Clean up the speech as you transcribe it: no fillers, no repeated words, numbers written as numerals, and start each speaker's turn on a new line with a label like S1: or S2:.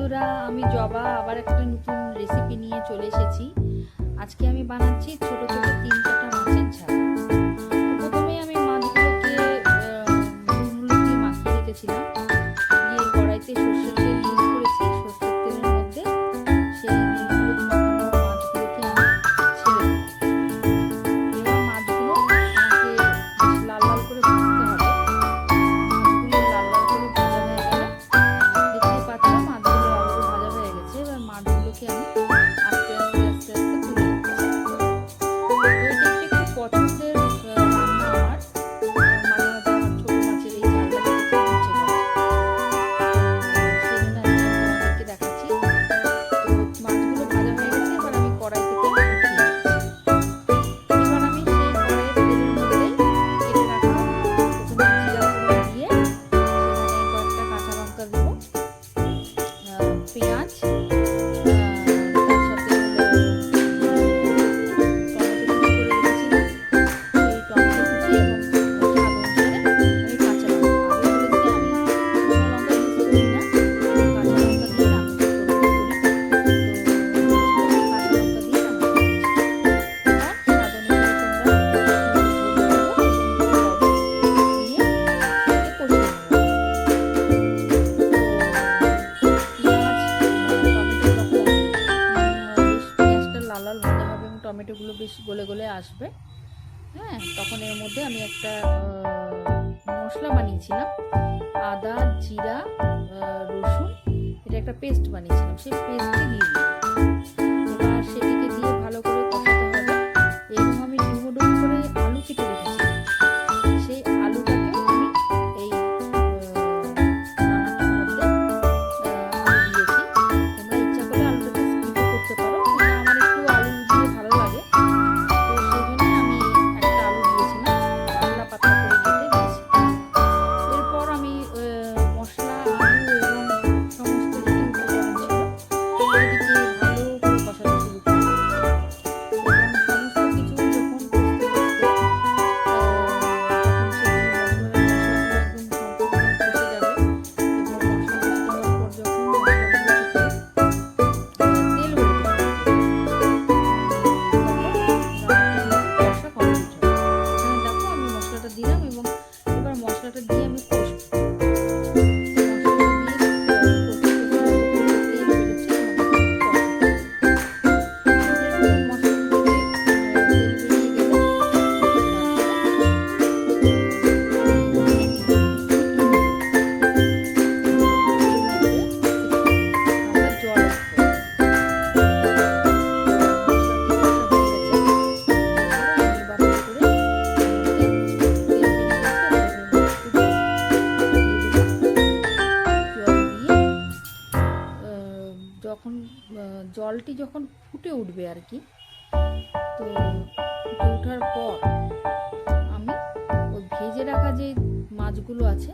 S1: বন্ধুরা, আমি জবা আবার একটা নতুন রেসিপি নিয়ে চলে এসেছি। আজকে আমি বানাচ্ছি ছোট ছোট 3-4টা মাছের ঝাল। প্রথমে আমি মাছগুলোকে নুন হলুদ দিয়ে মাখিয়ে রেখেছিলাম। দিয়ে কড়াইতে সর্ষের তেল ইউজ করেছি। সর্ষের তেলের মধ্যে সেই নুন হলুদ মাখানো মাছগুলোকে আমি ছেড়ে দিলাম। এবার মাছগুলো আমাকে বেশ লাল লাল করে ভাজতে হবে। মাছগুলো লাল লাল করে ভাজা হয়ে গেলে দেখতে পাচ্ছ মাছগুলো লাল করে ভাজা হয়ে গেছে। এবার মাছগুলোকে আমি আস্তে আস্তে আস্তে আস্তে তুলে নিচ্ছি। তো এটা একটু পছন্দের রান্না আমার। মাঝে মাঝে আমার ছোট মাছের এই ঝালটা খেতে খুব ইচ্ছে করে, সেই জন্য আমি তোমাদেরকে দেখাচ্ছি। তো মাছগুলো ভাজা হয়ে গেছে, এবার আমি কড়াই থেকে উঠিয়ে নিচ্ছি। এবার আমি সেই কড়াইয়ের তেলের মধ্যে কেটে রাখা প্রথমে জিরা ফোড়ন দিয়ে সেখানে কয়েকটা কাঁচা লঙ্কা দেবো, পেঁয়াজ, তার সাথে টমেটো কুচি করে রেখেছিলাম, সেই টমেটো কুচি এবং স্বাদ অনুসারে আমি কাঁচা লঙ্কা, আগে বলেছি আমি শুকনো লঙ্কা ইউজ করি না, কাঁচা লঙ্কা দিয়ে রান্না করি। তো আজকে আমি কাঁচা লঙ্কা দিয়ে রান্না করছি। এবার স্বাদ অনুসারে তোমরা একটু হলুদ দেবো এবং লবণ দিয়ে এটাকে কষিয়ে নেবো। পেঁয়াজটা লাল লাল ভাজা হবে এবং টমেটোগুলো বেশ গলে গলে আসবে, হ্যাঁ, তখন এর মধ্যে আমি একটা মশলা বানিয়েছিলাম, আদা জিরা রসুন, এটা একটা পেস্ট বানিয়েছিলাম, সেই পেস্টটি দিয়ে দিই। এবার সেটিকে দিয়ে ভালো করে কষাতে হবে এবং আমি ডুমো ডুমো করে আলু কেটে রেখেছি, সেই আলুটাকেও আমি এই রান্নাটার মধ্যে আলু দিয়েছি। তোমরা ইচ্ছা করলে আলুটাকে স্কিপও করতে পারো, কিন্তু আমার একটু আলু দিয়ে ভালো লাগে, তো সেই জন্য আমি একটা আলু দিয়েছিলাম, পাতলা পাতলা করে কেটে দিয়েছি। এরপর আমি মশলা আলু এবং সমস্ত যেটি উপকরণ ছিল সেটিকে ভালো করে কষাতে শুরু করি এবং সমস্ত কিছু যখন কষতে কষতে তখন সেই মশলাগুলো একদম সম্পূর্ণ কষে যাবে এবং মশলা কষে যাওয়ার পর যখন মশলাগুলো থেকে তেল বেরোতে শুরু করবে তখন রান্নাটা কিন্তু কষা কমপ্লিট হবে। এখানে দেখো আমি মশলাটা দিলাম এবং এবার মশলাটা দিয়ে আমি কষবো। যখন জলটি যখন ফুটে উঠবে আর কি, তো ফুটে ওঠার পর আমি ওই ভেজে রাখা যে মাছগুলো আছে